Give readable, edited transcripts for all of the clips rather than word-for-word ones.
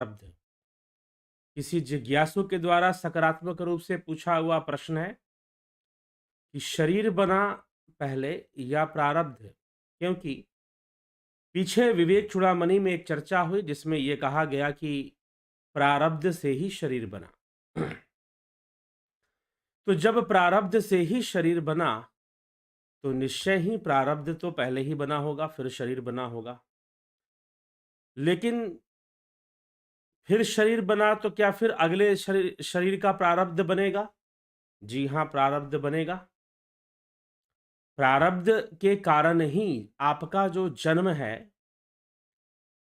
शब्द किसी जिज्ञासु के द्वारा सकारात्मक रूप से पूछा हुआ प्रश्न है कि शरीर बना पहले या प्रारब्ध? क्योंकि पीछे विवेक चूड़ामणि में एक चर्चा हुई जिसमें यह कहा गया कि प्रारब्ध से ही शरीर बना। तो जब प्रारब्ध से ही शरीर बना तो निश्चय ही प्रारब्ध तो पहले ही बना होगा, फिर शरीर बना होगा। लेकिन फिर शरीर बना तो क्या फिर अगले शरीर शरीर का प्रारब्ध बनेगा? जी हाँ, प्रारब्ध बनेगा। प्रारब्ध के कारण ही आपका जो जन्म है,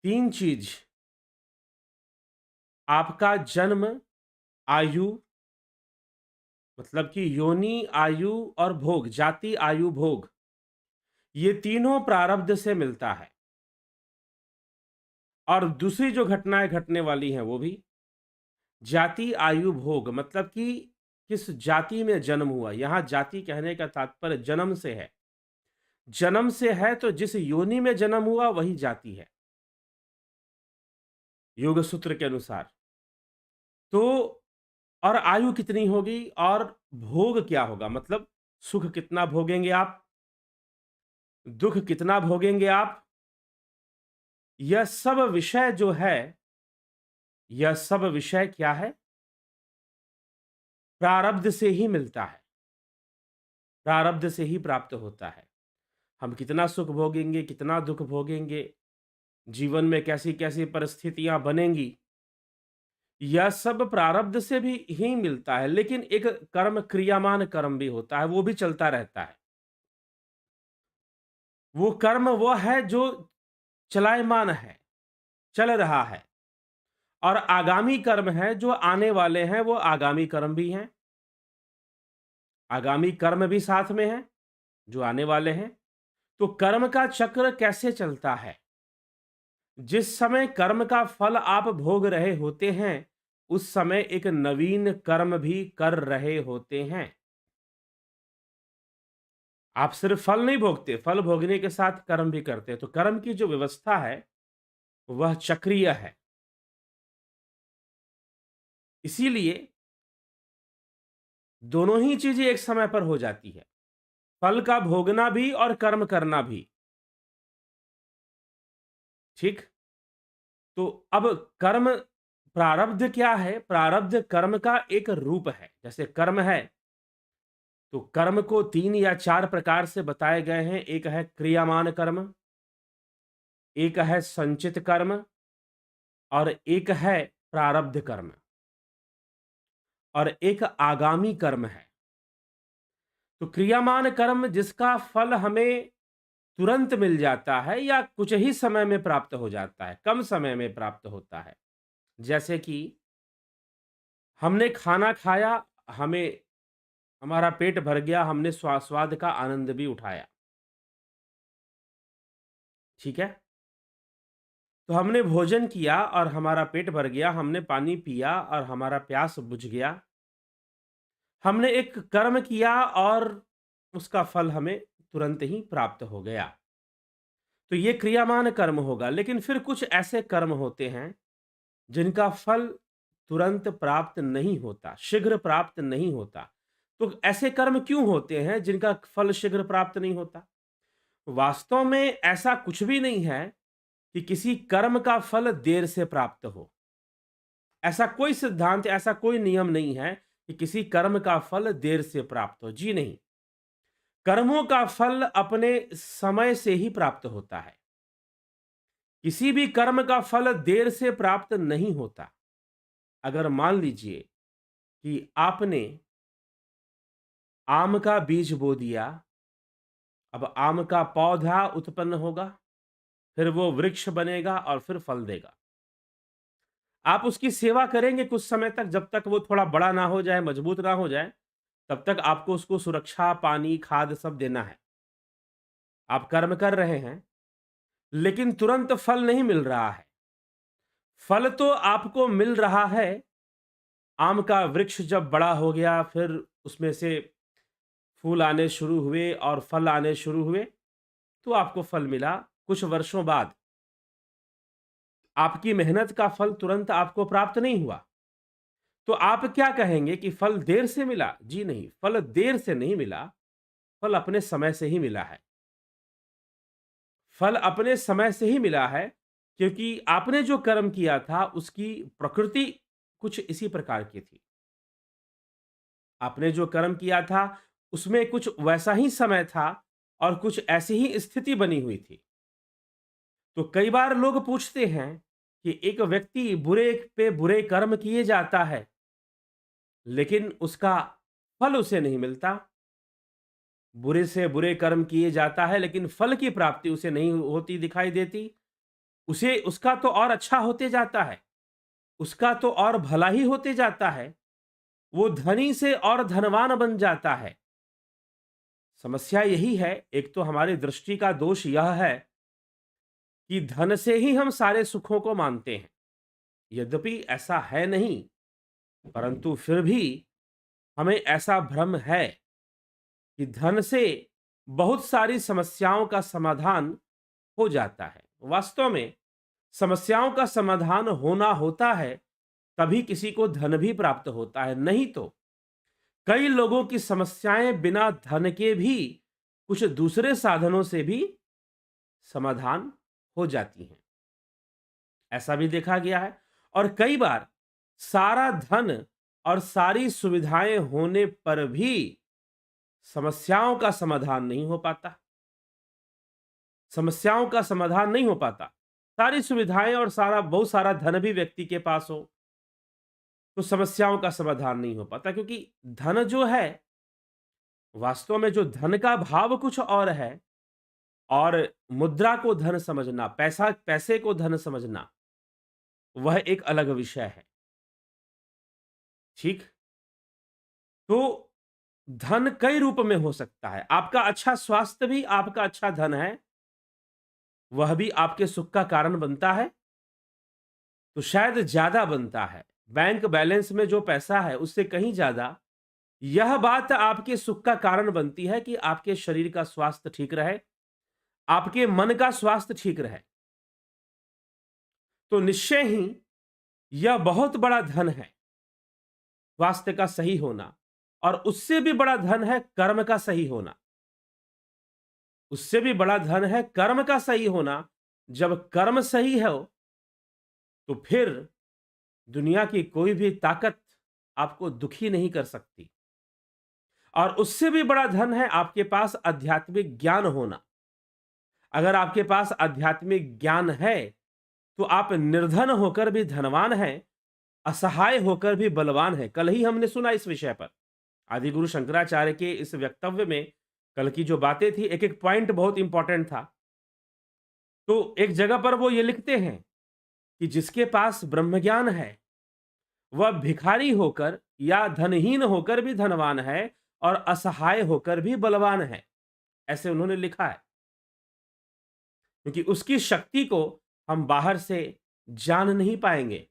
3 चीज़, आपका जन्म, आयु मतलब कि योनि, आयु और भोग, जाति, आयु, भोग, ये तीनों प्रारब्ध से मिलता है। और दूसरी जो घटनाएँ घटने वाली हैं वो भी जाति, आयु, भोग, मतलब कि किस जाति में जन्म हुआ। यहाँ जाति कहने का तात्पर्य जन्म से है। जन्म से है तो जिस योनि में जन्म हुआ वही जाति है, योग सूत्र के अनुसार। तो और आयु कितनी होगी और भोग क्या होगा, मतलब सुख कितना भोगेंगे आप, दुख कितना भोगेंगे आप, यह सब विषय जो है, यह सब विषय क्या है, प्रारब्ध से ही मिलता है, प्रारब्ध से ही प्राप्त होता है। हम कितना सुख भोगेंगे, कितना दुख भोगेंगे, जीवन में कैसी कैसी परिस्थितियां बनेंगी, यह सब प्रारब्ध से भी ही मिलता है। लेकिन एक कर्म, क्रियामान कर्म भी होता है, वो भी चलता रहता है। वो कर्म वो है जो चलायमान है, चल रहा है। और आगामी कर्म है जो आने वाले हैं, वो आगामी कर्म भी हैं। आगामी कर्म भी साथ में हैं जो आने वाले हैं। तो कर्म का चक्र कैसे चलता है? जिस समय कर्म का फल आप भोग रहे होते हैं, उस समय एक नवीन कर्म भी कर रहे होते हैं। आप सिर्फ फल नहीं भोगते, फल भोगने के साथ कर्म भी करते हैं। तो कर्म की जो व्यवस्था है वह चक्रीय है। इसीलिए दोनों ही चीजें एक समय पर हो जाती है, फल का भोगना भी और कर्म करना भी। ठीक। तो अब कर्म, प्रारब्ध क्या है? प्रारब्ध कर्म का एक रूप है। जैसे कर्म है तो कर्म को 3 या 4 प्रकार से बताए गए हैं। एक है क्रियामान कर्म, एक है संचित कर्म और एक है प्रारब्ध कर्म और एक आगामी कर्म है। तो क्रियामान कर्म जिसका फल हमें तुरंत मिल जाता है या कुछ ही समय में प्राप्त हो जाता है, कम समय में प्राप्त होता है। जैसे कि हमने खाना खाया, हमें हमारा पेट भर गया, हमने स्वाद का आनंद भी उठाया। ठीक है? तो हमने भोजन किया और हमारा पेट भर गया, हमने पानी पिया और हमारा प्यास बुझ गया। हमने एक कर्म किया और उसका फल हमें तुरंत ही प्राप्त हो गया। तो ये क्रियामान कर्म होगा। लेकिन फिर कुछ ऐसे कर्म होते हैं जिनका फल तुरंत प्राप्त नहीं होता, शीघ्र प्राप्त नहीं होता। तो ऐसे कर्म क्यों होते हैं जिनका फल शीघ्र प्राप्त नहीं होता? वास्तव में ऐसा कुछ भी नहीं है कि किसी कर्म का फल देर से प्राप्त हो। ऐसा कोई सिद्धांत, ऐसा कोई नियम नहीं है कि किसी कर्म का फल देर से प्राप्त हो। जी नहीं। कर्मों का फल अपने समय से ही प्राप्त होता है। किसी भी कर्म का फल देर से प्राप्त नहीं होता। अगर मान लीजिए कि आपने आम का बीज बो दिया, अब आम का पौधा उत्पन्न होगा, फिर वो वृक्ष बनेगा और फिर फल देगा। आप उसकी सेवा करेंगे कुछ समय तक, जब तक वो थोड़ा बड़ा ना हो जाए, मजबूत ना हो जाए, तब तक आपको उसको सुरक्षा, पानी, खाद सब देना है। आप कर्म कर रहे हैं, लेकिन तुरंत फल नहीं मिल रहा है। फल तो आपको मिल रहा है, आम का वृक्ष जब बड़ा हो गया, फिर उसमें से फूल आने शुरू हुए और फल आने शुरू हुए, तो आपको फल मिला कुछ वर्षों बाद। आपकी मेहनत का फल तुरंत आपको प्राप्त नहीं हुआ। तो आप क्या कहेंगे कि फल देर से मिला? जी नहीं, फल देर से नहीं मिला, फल अपने समय से ही मिला है। फल अपने समय से ही मिला है, क्योंकि आपने जो कर्म किया था उसकी प्रकृति कुछ इसी प्रकार की थी। आपने जो कर्म किया था उसमें कुछ वैसा ही समय था और कुछ ऐसी ही स्थिति बनी हुई थी। तो कई बार लोग पूछते हैं कि एक व्यक्ति बुरे पे बुरे कर्म किए जाता है, लेकिन उसका फल उसे नहीं मिलता। बुरे से बुरे कर्म किए जाता है, लेकिन फल की प्राप्ति उसे नहीं होती दिखाई देती। उसे उसका तो और अच्छा होते जाता है, उसका तो और भला ही होते जाता है। वो धनी से और धनवान बन जाता है। समस्या यही है, एक तो हमारी दृष्टि का दोष यह है कि धन से ही हम सारे सुखों को मानते हैं। यद्यपि ऐसा है नहीं, परंतु फिर भी हमें ऐसा भ्रम है कि धन से बहुत सारी समस्याओं का समाधान हो जाता है। वास्तव में समस्याओं का समाधान होना होता है, तभी किसी को धन भी प्राप्त होता है। नहीं तो कई लोगों की समस्याएं बिना धन के भी कुछ दूसरे साधनों से भी समाधान हो जाती हैं। ऐसा भी देखा गया है। और कई बार सारा धन और सारी सुविधाएं होने पर भी समस्याओं का समाधान नहीं हो पाता। समस्याओं का समाधान नहीं हो पाता। सारी सुविधाएं और बहुत सारा धन भी व्यक्ति के पास हो, तो समस्याओं का समाधान नहीं हो पाता, क्योंकि धन जो है, वास्तव में जो धन का भाव कुछ और है, और मुद्रा को धन समझना, पैसे को धन समझना, वह एक अलग विषय है। ठीक? तो धन कई रूप में हो सकता है। आपका अच्छा स्वास्थ्य भी आपका अच्छा धन है, वह भी आपके सुख का कारण बनता है, तो शायद ज्यादा बनता है। बैंक बैलेंस में जो पैसा है उससे कहीं ज्यादा यह बात आपके सुख का कारण बनती है कि आपके शरीर का स्वास्थ्य ठीक रहे, आपके मन का स्वास्थ्य ठीक रहे। तो निश्चय ही यह बहुत बड़ा धन है, स्वास्थ्य का सही होना। और उससे भी बड़ा धन है कर्म का सही होना। उससे भी बड़ा धन है कर्म का सही होना। जब कर्म सही हो, तो फिर दुनिया की कोई भी ताकत आपको दुखी नहीं कर सकती। और उससे भी बड़ा धन है आपके पास आध्यात्मिक ज्ञान होना। अगर आपके पास आध्यात्मिक ज्ञान है, तो आप निर्धन होकर भी धनवान हैं, असहाय होकर भी बलवान हैं। कल ही हमने सुना इस विषय पर, आदि गुरु शंकराचार्य के इस वक्तव्य में कल की जो बातें थी, एक एक पॉइंट बहुत इंपॉर्टेंट था। तो एक जगह पर वो ये लिखते हैं कि जिसके पास ब्रह्म ज्ञान है, वह भिखारी होकर या धनहीन होकर भी धनवान है, और असहाय होकर भी बलवान है। ऐसे उन्होंने लिखा है, क्योंकि उसकी शक्ति को हम बाहर से जान नहीं पाएंगे,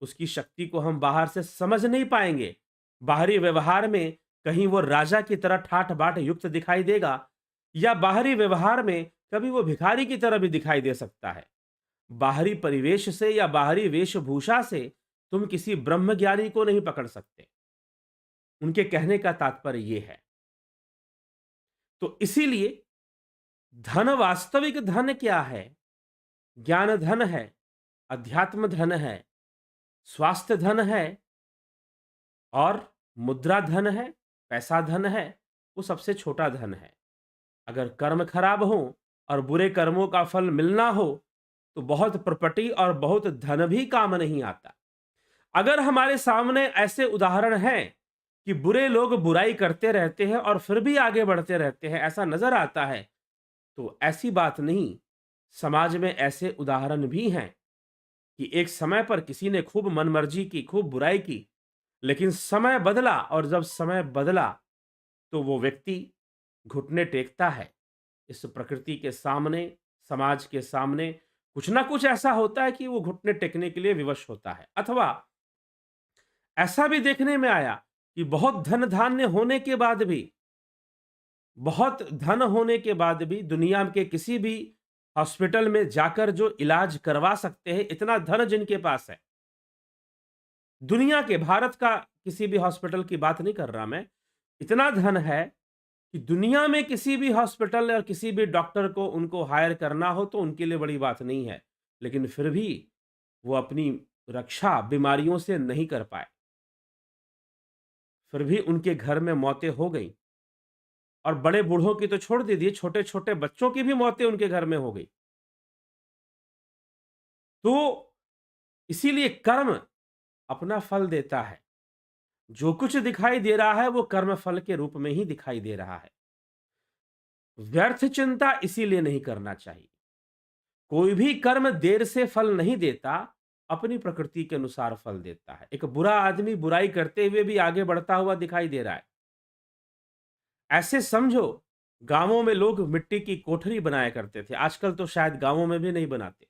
उसकी शक्ति को हम बाहर से समझ नहीं पाएंगे। बाहरी व्यवहार में कहीं वो राजा की तरह ठाठ बाट युक्त दिखाई देगा, या बाहरी व्यवहार में कभी वो भिखारी की तरह भी दिखाई दे सकता है। बाहरी परिवेश से या बाहरी वेशभूषा से तुम किसी ब्रह्मज्ञानी को नहीं पकड़ सकते। उनके कहने का तात्पर्य यह है। तो इसीलिए धन, वास्तविक धन क्या है? ज्ञान धन है, अध्यात्म धन है, स्वास्थ्य धन है, और मुद्रा धन है, पैसा धन है। वो सबसे छोटा धन है। अगर कर्म खराब हो और बुरे कर्मों का फल मिलना हो, तो बहुत प्रॉपर्टी और बहुत धन भी काम नहीं आता। अगर हमारे सामने ऐसे उदाहरण हैं कि बुरे लोग बुराई करते रहते हैं और फिर भी आगे बढ़ते रहते हैं, ऐसा नजर आता है, तो ऐसी बात नहीं। समाज में ऐसे उदाहरण भी हैं कि एक समय पर किसी ने खूब मनमर्जी की, खूब बुराई की, लेकिन समय बदला, और जब समय बदला तो वो व्यक्ति घुटने टेकता है इस प्रकृति के सामने, समाज के सामने। कुछ ना कुछ ऐसा होता है कि वो घुटने टेकने के लिए विवश होता है। अथवा ऐसा भी देखने में आया कि बहुत धन धान्य होने के बाद भी, बहुत धन होने के बाद भी दुनिया के किसी भी हॉस्पिटल में जाकर जो इलाज करवा सकते हैं, इतना धन जिनके पास है, दुनिया के, भारत का किसी भी हॉस्पिटल की बात नहीं कर रहा मैं, इतना धन है कि दुनिया में किसी भी हॉस्पिटल और किसी भी डॉक्टर को उनको हायर करना हो तो उनके लिए बड़ी बात नहीं है। लेकिन फिर भी वो अपनी रक्षा बीमारियों से नहीं कर पाए। फिर भी उनके घर में मौतें हो गईं और बड़े बूढ़ों की तो छोड़ दीजिए, छोटे-छोटे बच्चों की भी मौतें उनके घर में हो गई। तो इसीलिए कर्म अपना फल देता है। जो कुछ दिखाई दे रहा है वो कर्म फल के रूप में ही दिखाई दे रहा है। व्यर्थ चिंता इसीलिए नहीं करना चाहिए। कोई भी कर्म देर से फल नहीं देता, अपनी प्रकृति के अनुसार फल देता है। एक बुरा आदमी बुराई करते हुए भी आगे बढ़ता हुआ दिखाई दे रहा है। ऐसे समझो, गाँवों में लोग मिट्टी की कोठरी बनाया करते थे, आजकल तो शायद गाँवों में भी नहीं बनाते।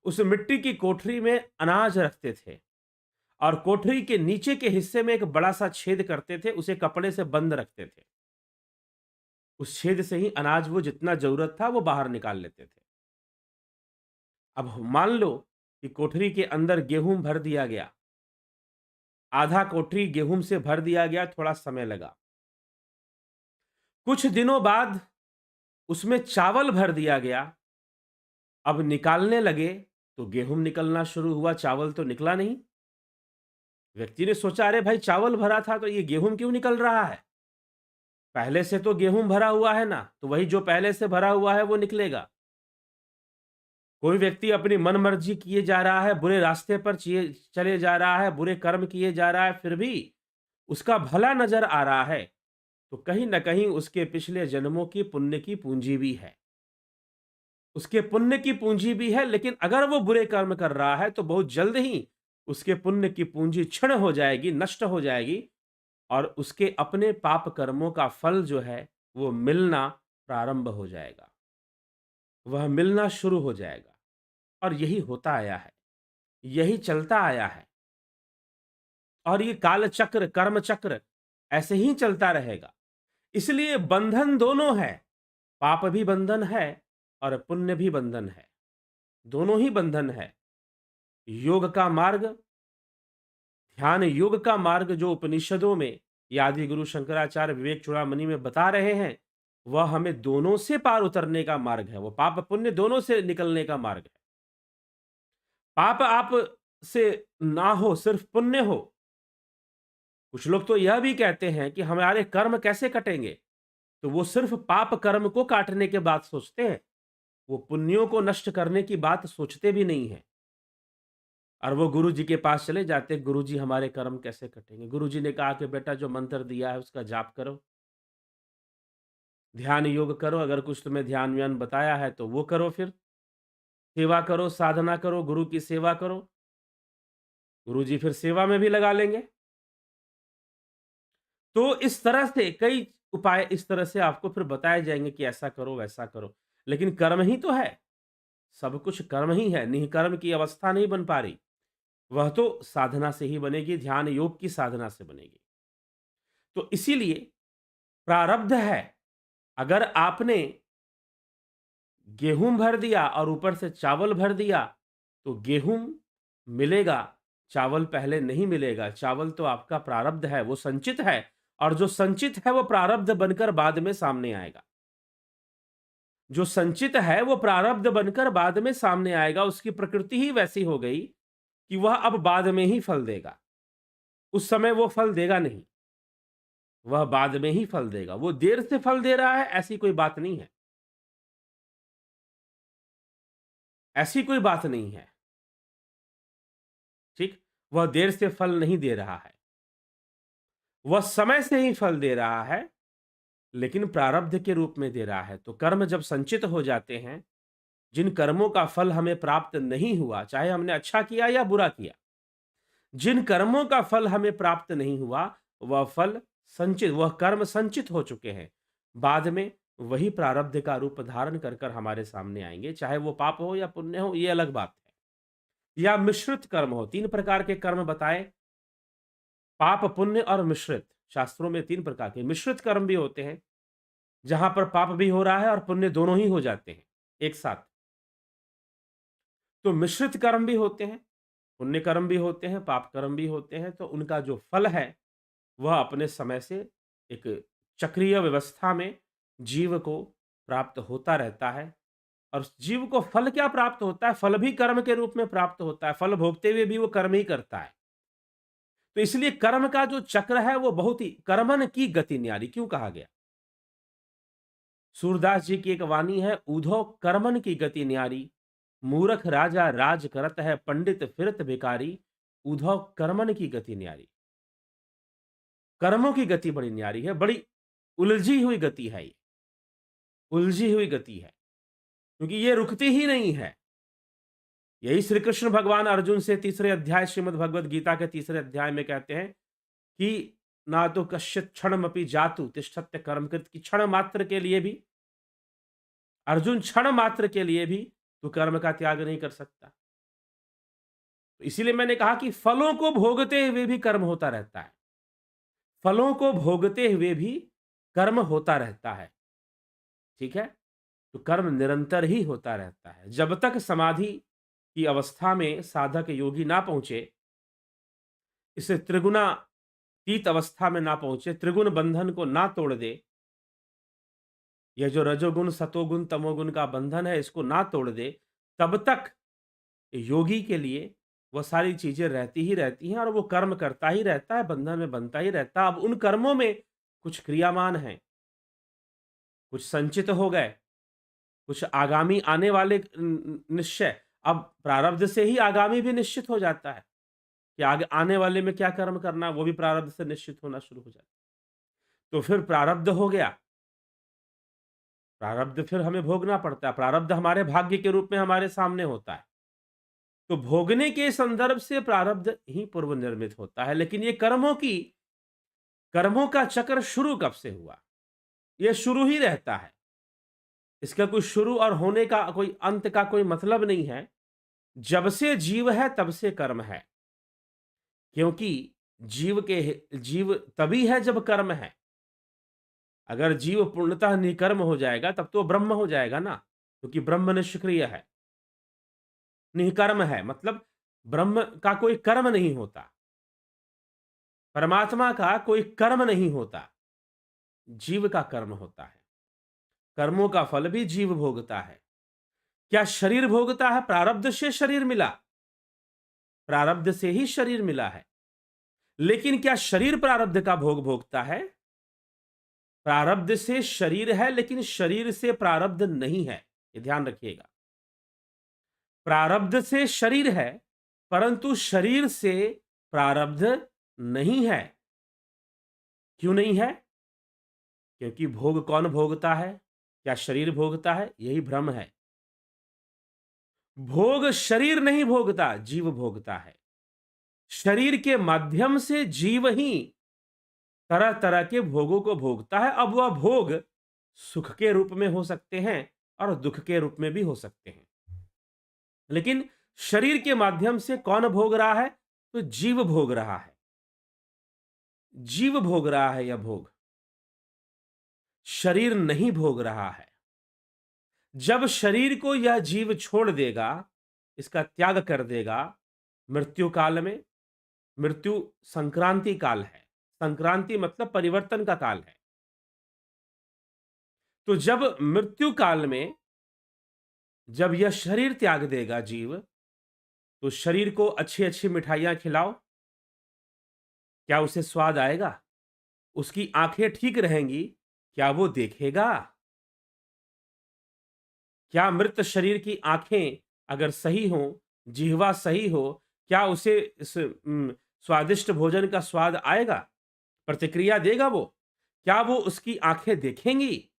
उस मिट्टी की कोठरी में अनाज रखते थे और कोठरी के नीचे के हिस्से में एक बड़ा-सा छेद करते थे, उसे कपड़े से बंद रखते थे। उस छेद से ही अनाज वो जितना ज़रूरत था, वो बाहर निकाल लेते थे। अब मान लो कि कोठरी के अंदर गेहूँ भर दिया गया, आधा कोठरी गेहूँ से भर दिया गया, थोड़ा समय लगा। कुछ दिनों बाद उसमें चावल भर दिया गया, अब निकालने लगे तो गेहूँ निकलना शुरू हुआ, चावल तो निकला नहीं। व्यक्ति ने सोचा, अरे भाई चावल भरा था तो ये गेहूँ क्यों निकल रहा है? पहले से तो गेहूँ भरा हुआ है ना, तो वही जो पहले से भरा हुआ है वो निकलेगा। कोई व्यक्ति अपनी मनमर्जी किए जा रहा है, बुरे रास्ते पर चले जा रहा है, बुरे कर्म किए जा रहा है, फिर भी उसका भला नज़र आ रहा है, तो कहीं न कहीं उसके पिछले जन्मों की पुण्य की पूंजी भी है। उसके पुण्य की पूंजी भी है, लेकिन अगर वो बुरे कर्म कर रहा है, तो बहुत जल्द ही उसके पुण्य की पूंजी क्षीण हो जाएगी, नष्ट हो जाएगी और उसके अपने पाप कर्मों का फल जो है, वो मिलना प्रारंभ हो जाएगा। वह मिलना शुरू हो जाएगा और यही होता आया है, यही चलता आया है और ये काल चक्र, कर्म चक्र ऐसे ही चलता रहेगा। इसलिए बंधन दोनों है, पाप भी बंधन है और पुण्य भी बंधन है, दोनों ही बंधन है। योग का मार्ग, ध्यान योग का मार्ग जो उपनिषदों में या आदि गुरु शंकराचार्य विवेक चूड़ामणि में बता रहे हैं, वह हमें दोनों से पार उतरने का मार्ग है, वो पाप पुण्य दोनों से निकलने का मार्ग है। पाप आप से ना हो, सिर्फ पुण्य हो। कुछ लोग तो यह भी कहते हैं कि हमारे कर्म कैसे कटेंगे, तो वो सिर्फ पाप कर्म को काटने के बाद सोचते हैं, वो पुण्यों को नष्ट करने की बात सोचते भी नहीं है। और वो गुरुजी के पास चले जाते हैं, गुरुजी हमारे कर्म कैसे कटेंगे? गुरुजी ने कहा कि बेटा जो मंत्र दिया है उसका जाप करो, ध्यान योग करो, अगर कुछ तुम्हें ध्यान-व्यान बताया है तो वो करो फिर, सेवा करो, साधना करो, गुरु की सेवा करो, गुरुजी फिर सेवा में भी लगा लेंगे। तो इस तरह से कई उपाय इस तरह से आपको फिर बताए जाएँगे कि ऐसा करो, वैसा करो, लेकिन कर्म ही तो है, सब कुछ कर्म ही है, निष्कर्म की अवस्था नहीं बन पा रही। वह तो साधना से ही बनेगी, ध्यान योग की साधना से बनेगी। तो इसीलिए प्रारब्ध है, अगर आपने गेहूँ भर दिया और ऊपर से चावल भर दिया, तो गेहूँ मिलेगा, चावल पहले नहीं मिलेगा। चावल तो आपका प्रारब्ध है, वो संचित है और जो संचित है वो प्रारब्ध बनकर बाद में सामने आएगा। जो संचित है वो प्रारब्ध बनकर बाद में सामने आएगा, उसकी प्रकृति ही वैसी हो गई कि वह अब बाद में ही फल देगा। उस समय वो फल देगा नहीं, वह बाद में ही फल देगा। वो देर से फल दे रहा है ऐसी कोई बात नहीं है, ऐसी कोई बात नहीं है, ठीक? वह देर से फल नहीं दे रहा है, वह समय से ही फल दे रहा है, लेकिन प्रारब्ध के रूप में दे रहा है। तो कर्म जब संचित हो जाते हैं, जिन कर्मों का फल हमें प्राप्त नहीं हुआ, चाहे हमने अच्छा किया या बुरा किया, जिन कर्मों का फल हमें प्राप्त नहीं हुआ, वह फल संचित, वह कर्म संचित हो चुके हैं। बाद में वही प्रारब्ध का रूप धारण कर कर हमारे सामने आएँगे, चाहे वो पाप हो या पुण्य हो, ये अलग बात है। या मिश्रित कर्म हो, 3 प्रकार के कर्म बताए, पाप, पुण्य और मिश्रित। शास्त्रों में 3 प्रकार के मिश्रित कर्म भी होते हैं, जहाँ पर पाप भी हो रहा है और पुण्य दोनों ही हो जाते हैं, एक साथ। तो मिश्रित कर्म भी होते हैं, पुण्य कर्म भी होते हैं, पाप कर्म भी होते हैं, तो उनका जो फल है, वह अपने समय से एक चक्रीय व्यवस्था में जीव को प्राप्त होता रहता है। और जीव को फल क्या प्राप्त होता है? फल भी कर्म के रूप में प्राप्त होता है। फल भोगते हुए भी वो कर्म ही करता है। तो इसलिए कर्म का जो चक्र है वो बहुत ही कर्मन की गति न्यारी क्यों कहा गया? सूरदास जी की एक वाणी है, ऊधो कर्मन की गति न्यारी, मूर्ख राजा राज करत है, पंडित फिरत भिखारी, ऊधो कर्मन की गति न्यारी। कर्मों की गति बड़ी न्यारी है, बड़ी उलझी हुई गति है ये, उलझी हुई गति है, क्योंकि ये रुकती ही नहीं है। यही श्री कृष्ण भगवान अर्जुन से तीसरे अध्याय श्रीमद् भगवद गीता के तीसरे अध्याय में कहते हैं कि ना तो कश्चित क्षणमपि जातु तिष्ठत्य कर्मकृत, की क्षण मात्र के लिए भी, अर्जुन क्षण मात्र के लिए भी तू कर्म का त्याग नहीं कर सकता। तो इसीलिए मैंने कहा कि फलों को भोगते हुए भी कर्म होता रहता है। फलों को भोगते हुए भी कर्म होता रहता है। ठीक है? तो कर्म निरंतर ही होता रहता है। जब तक समाधि की अवस्था में साधक योगी ना पहुंचे, इसे त्रिगुणातीत अवस्था में ना पहुंचे, त्रिगुण बंधन को ना तोड़ दे, यह जो रजोगुण, सतोगुण, तमोगुण का बंधन है, इसको ना तोड़ दे, तब तक योगी के लिए वह सारी चीजें रहती ही रहती हैं और वो कर्म करता ही रहता है, बंधन में बनता ही रहता है। अब उन कर्मों में कुछ क्रियामान हैं, कुछ संचित हो गए, कुछ आगामी आने वाले निश्चय। अब प्रारब्ध से ही आगामी भी निश्चित हो जाता है कि आगे आने वाले में क्या कर्म करना है, वो भी प्रारब्ध से निश्चित होना शुरू हो जाता है। तो फिर प्रारब्ध हो गया, प्रारब्ध फिर हमें भोगना पड़ता है। प्रारब्ध हमारे भाग्य के रूप में हमारे सामने होता है। तो भोगने के संदर्भ से प्रारब्ध ही पूर्व निर्मित होता है। लेकिन ये कर्मों का चक्र शुरू कब से हुआ? ये शुरू ही रहता है। इसका कोई शुरू और होने का, कोई अंत का कोई मतलब नहीं है। जब से जीव है तब से कर्म है। क्योंकि जीव तभी है जब कर्म है। अगर जीव पूर्णतः निकर्म हो जाएगा तब तो ब्रह्म हो जाएगा ना, क्योंकि ब्रह्म निष्क्रिय है, निष्कर्म है, मतलब ब्रह्म का कोई कर्म नहीं होता। परमात्मा का कोई कर्म नहीं होता, जीव का कर्म होता है। कर्मों का फल भी जीव भोगता है। क्या शरीर भोगता है? प्रारब्ध से शरीर मिला, प्रारब्ध से ही शरीर मिला है। लेकिन क्या शरीर प्रारब्ध का भोग भोगता है? प्रारब्ध से शरीर है, लेकिन शरीर से प्रारब्ध नहीं है। ये ध्यान रखिएगा। प्रारब्ध से शरीर है, परंतु शरीर से प्रारब्ध नहीं है। क्यों नहीं है? क्योंकि भोग कौन भोगता है? क्या शरीर भोगता है? यही भ्रम है। भोग शरीर नहीं भोगता, जीव भोगता है। शरीर के माध्यम से जीव ही तरह तरह के भोगों को भोगता है। अब वह भोग सुख के रूप में हो सकते हैं और दुख के रूप में भी हो सकते हैं। लेकिन शरीर के माध्यम से कौन भोग रहा है? तो जीव भोग रहा है। जीव भोग रहा है यह भोग, शरीर नहीं भोग रहा है। जब शरीर को यह जीव छोड़ देगा, इसका त्याग कर देगा, मृत्यु काल में, मृत्यु संक्रांति काल है। संक्रांति मतलब परिवर्तन का काल है। तो जब मृत्यु काल में जब यह शरीर त्याग देगा जीव, तो शरीर को अच्छी अच्छी मिठाइयां खिलाओ, क्या उसे स्वाद आएगा? उसकी आंखें ठीक रहेंगी, क्या वो देखेगा? क्या मृत शरीर की आंखें अगर सही हो, जिह्वा सही हो, क्या उसे इस स्वादिष्ट भोजन का स्वाद आएगा? प्रतिक्रिया देगा वो? क्या वो उसकी आंखें देखेंगी?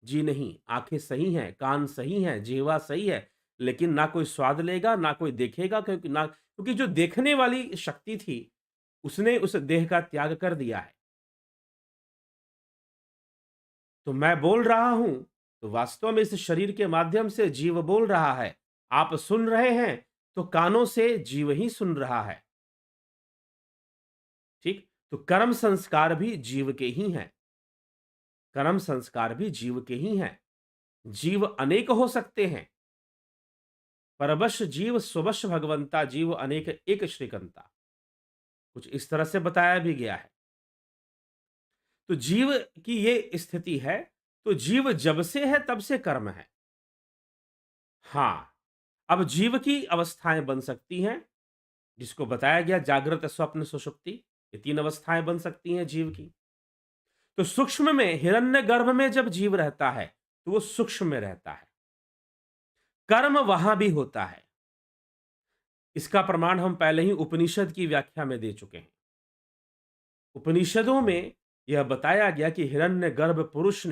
जी नहीं, आंखें सही हैं, कान सही हैं, जिह्वा सही है, लेकिन ना कोई स्वाद लेगा, ना कोई देखेगा, क्योंकि जो देखने वाली शक्ति थी, उसने उस देह का त्याग कर दिया है। तो मैं बोल रहा हूं, तो वास्तव में इस शरीर के माध्यम से जीव बोल रहा है। आप सुन रहे हैं, तो कानों से जीव ही सुन रहा है। ठीक? तो कर्म संस्कार भी जीव के ही हैं। कर्म संस्कार भी जीव के ही हैं। जीव अनेक हो सकते हैं, परवश जीव स्ववश भगवंता, जीव अनेक एक श्रीकंता। कुछ इस तरह से बताया भी गया है। तो जीव की ये स्थिति है, तो जीव जब से है तब से कर्म है। हाँ, अब जीव की अवस्थाएं बन सकती हैं, जिसको बताया गया जागृत, स्वप्न, सुषुप्ति, ये 3 अवस्थाएं बन सकती हैं जीव की। तो सूक्ष्म में, हिरण्यगर्भ में जब जीव रहता है, तो वो सूक्ष्म में रहता है। कर्म वहां भी होता है। इसका प्रमाण हम पहले ही उपनिषद की व्याख्या में दे चुके हैं। उपनिषदों में यह बताया गया कि हिरण्यगर्भ पुरुष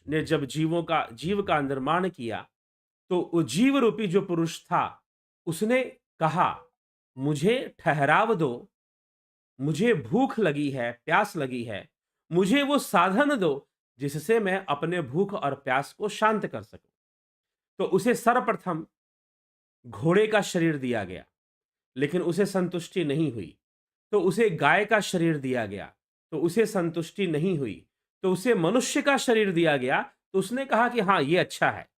ने जब जीव का निर्माण किया, तो वो जीव रूपी जो पुरुष था, उसने कहा, मुझे ठहराव दो, मुझे भूख लगी है, प्यास लगी है, मुझे वो साधन दो जिससे मैं अपने भूख और प्यास को शांत कर सकूं। तो उसे सर्वप्रथम घोड़े का शरीर दिया गया, लेकिन उसे संतुष्टि नहीं हुई। तो उसे गाय का शरीर दिया गया, तो उसे संतुष्टि नहीं हुई। तो उसे मनुष्य का शरीर दिया गया, तो उसने कहा कि हाँ, ये अच्छा है,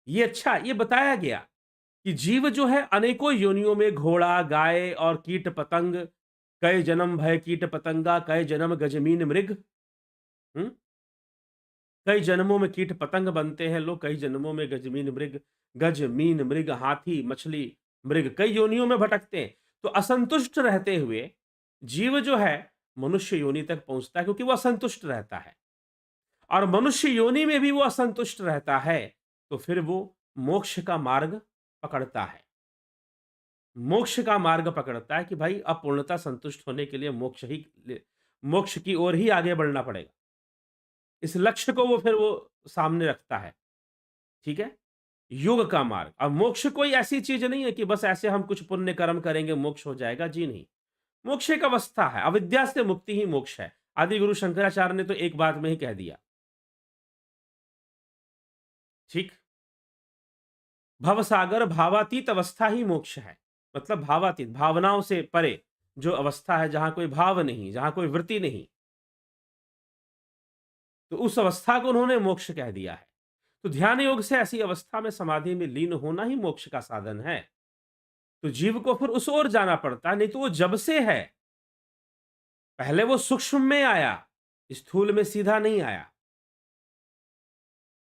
ये अच्छा है। ये बताया गया कि जीव जो है अनेकों योनियों में, घोड़ा, गाय और कीट पतंग, कई जन्म भय कीट पतंगा, कई जन्म गजमीन मृग। हम्म? कई जन्मों में कीट पतंग बनते हैं लोग, कई जन्मों में गज मीन मृग, हाथी, मछली, मृग, कई योनियों में भटकते हैं। तो असंतुष्ट रहते हुए जीव जो है मनुष्य योनि तक पहुंचता है, क्योंकि वो असंतुष्ट रहता है। और मनुष्य योनि में भी वो असंतुष्ट रहता है, तो फिर वो मोक्ष का मार्ग पकड़ता है। मोक्ष का मार्ग पकड़ता है कि भाई अब पूर्णता संतुष्ट होने के लिए मोक्ष की ओर ही आगे बढ़ना पड़ेगा। इस लक्ष्य को वो सामने रखता है। ठीक है? योग का मार्ग। अब मोक्ष कोई ऐसी चीज नहीं है कि बस ऐसे हम कुछ पुण्य कर्म करेंगे मोक्ष हो जाएगा, जी नहीं। मोक्ष एक अवस्था है, अविद्या से मुक्ति ही मोक्ष है। आदि गुरु शंकराचार्य ने तो एक बात में ही कह दिया। ठीक? भवसागर भावातीत अवस्था ही मोक्ष है। मतलब भावातीत, भावनाओं से परे जो अवस्था है, जहां कोई भाव नहीं, जहां कोई वृत्ति नहीं, तो उस अवस्था को उन्होंने मोक्ष कह दिया है। तो ध्यान योग से ऐसी अवस्था में समाधि में लीन होना ही मोक्ष का साधन है। तो जीव को फिर उस ओर जाना पड़ता है, नहीं तो वो जब से है, पहले वो सूक्ष्म में आया, स्थूल में सीधा नहीं आया।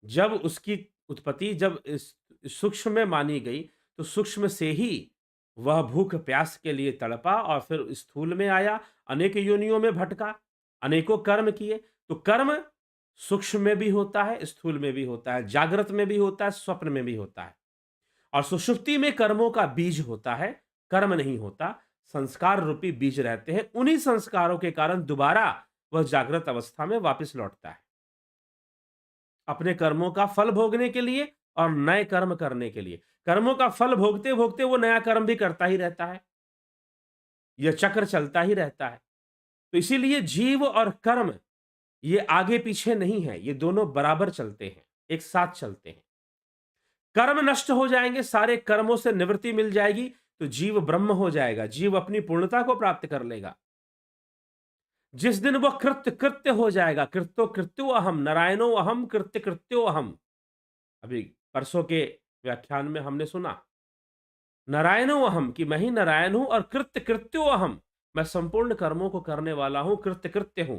जब उसकी उत्पत्ति जब इस सूक्ष्म में मानी गई, तो सूक्ष्म से ही वह भूख प्यास के लिए तड़पा और फिर स्थूल में आया, अनेक योनियों में भटका, अनेकों कर्म किए। तो कर्म सूक्ष्म में भी होता है, स्थूल में भी होता है, जागृत में भी होता है, स्वप्न में भी होता है। और सुषुप्ति में कर्मों का बीज होता है, कर्म नहीं होता। संस्कार रूपी बीज रहते हैं, उन्हीं संस्कारों के कारण दोबारा वह जागृत अवस्था में वापस लौटता है, अपने कर्मों का फल भोगने के लिए और नए कर्म करने के लिए। कर्मों का फल भोगते भोगते वो नया कर्म भी करता ही रहता है, यह चक्र चलता ही रहता है। तो इसीलिए जीव और कर्म ये आगे पीछे नहीं है, ये दोनों बराबर चलते हैं, एक साथ चलते हैं। कर्म नष्ट हो जाएंगे, सारे कर्मों से निवृत्ति मिल जाएगी, तो जीव ब्रह्म हो जाएगा, जीव अपनी पूर्णता को प्राप्त कर लेगा। जिस दिन वह कृत्य कृत्य हो जाएगा, कृत्यो कृत्यो अहम, नारायणो अहम, कृत्य कृत्यो अहम। अभी परसों के व्याख्यान में हमने सुना, नारायणो अहम, कि मैं ही नारायण हूं, और कृत्य कृत्यो अहम, मैं संपूर्ण कर्मों को करने वाला हूं, कृत्य कृत्य हूं।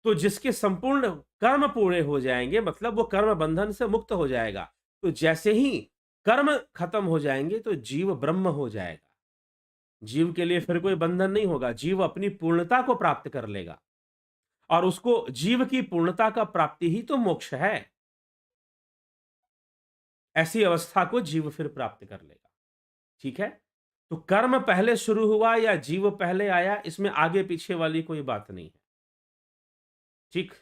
तो जिसके संपूर्ण कर्म पूरे हो जाएंगे, मतलब वो कर्म बंधन से मुक्त हो जाएगा। तो जैसे ही कर्म खत्म हो जाएंगे, तो जीव ब्रह्म हो जाएगा। जीव के लिए फिर कोई बंधन नहीं होगा, जीव अपनी पूर्णता को प्राप्त कर लेगा। और उसको जीव की पूर्णता का प्राप्ति ही तो मोक्ष है। ऐसी अवस्था को जीव फिर प्राप्त कर लेगा। ठीक है? तो कर्म पहले शुरू हुआ या जीव पहले आया, इसमें आगे पीछे वाली कोई बात नहीं है। ठीक?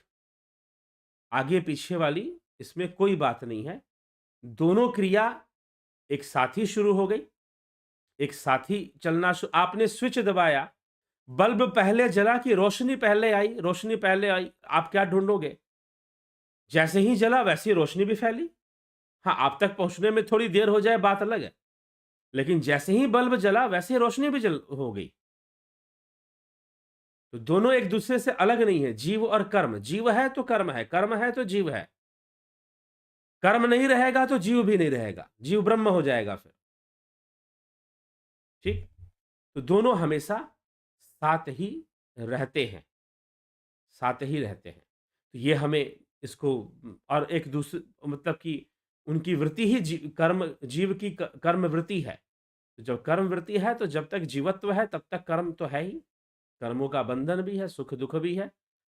आगे पीछे वाली इसमें कोई बात नहीं है। दोनों क्रिया एक साथ ही शुरू हो गई, एक साथ ही चलना आपने स्विच दबाया, बल्ब पहले जला कि रोशनी पहले आई? रोशनी पहले आई, आप क्या ढूंढोगे? जैसे ही जला वैसे ही रोशनी भी फैली। हाँ, आप तक पहुंचने में थोड़ी देर हो जाए, बात अलग है, लेकिन जैसे ही बल्ब जला वैसे ही रोशनी भी जल हो गई। तो दोनों एक दूसरे से अलग नहीं है, जीव और कर्म। जीव है तो कर्म है, कर्म है तो जीव है। कर्म नहीं रहेगा तो जीव भी नहीं रहेगा, जीव ब्रह्म हो जाएगा फिर। ठीक? तो दोनों हमेशा साथ ही रहते हैं, साथ ही रहते हैं। तो ये हमें इसको और एक दूसरे मतलब कि उनकी वृत्ति ही कर्म जीव की कर्म वृत्ति है। तो जब कर्म वृत्ति है तो जब तक जीवत्व है तब तक कर्म तो है ही। कर्मों का बंधन भी है, सुख-दुःख भी है,